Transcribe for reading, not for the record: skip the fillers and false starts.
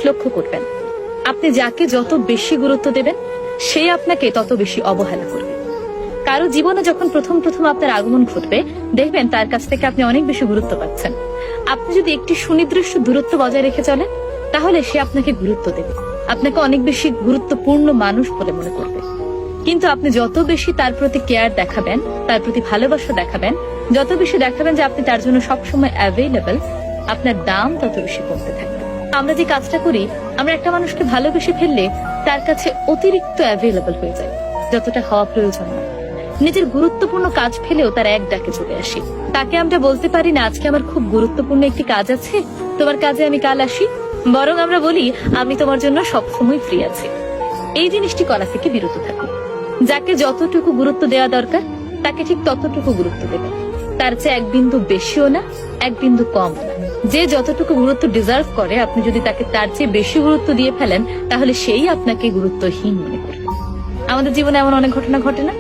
লক্ষ্য করবেন, আপনি যাকে যত বেশি গুরুত্ব দেবেন সে আপনাকে তত বেশি অবহেলা করবে। কারো জীবনে যখন প্রথম প্রথম আপনার আগমন ঘটবে, দেখবেন তার কাছ থেকে আপনি অনেক বেশি গুরুত্ব পাচ্ছেন। আপনি যদি একটি সুনির্দিষ্ট দূরত্ব বজায় রেখে চলেন, তাহলে সে আপনাকে গুরুত্ব দেবে, আপনাকে অনেক বেশি গুরুত্বপূর্ণ মানুষ বলে মনে করবে। কিন্তু আপনি যত বেশি তার প্রতি কেয়ার দেখাবেন, তার প্রতি ভালোবাসা দেখাবেন, যত বেশি দেখাবেন যে আপনি তার জন্য সবসময় অ্যাভেলেবল, আপনার দাম তত বেশি কমতে থাকবে। আমরা যে কাজটা করি, আমরা একটা মানুষকে ভালোবেসে ফেললে তার কাছে অতিরিক্ত অ্যাভেলেবল হয়ে যায়, যতটা হওয়া প্রয়োজন না। নিজের গুরুত্বপূর্ণ কাজ ফেলেও তার এক ডাকে চলে আসি। তাকে আমরা বলতে পারি না, আজকে আমার খুব গুরুত্বপূর্ণ একটি কাজ আছে, তোমার কাজে আমি কাল আসি। বরং আমরা বলি, আমি তোমার জন্য সবসময় ফ্রি আছি। এই জিনিসটি করা থেকে বিরত থাকুন। যাকে যতটুকু গুরুত্ব দেওয়া দরকার তাকে ঠিক ততটুকু গুরুত্ব দেবেন, তার চেয়ে এক বিন্দু বেশিও না, এক বিন্দু কম না। যে যতটুকু গুরুত্ব ডিজার্ভ করে, আপনি যদি তাকে তার চেয়ে বেশি গুরুত্ব দিয়ে ফেলেন, তাহলে সেই আপনাকে গুরুত্বহীন মনে করবে। আমাদের জীবনে এমন অনেক ঘটনা ঘটে না?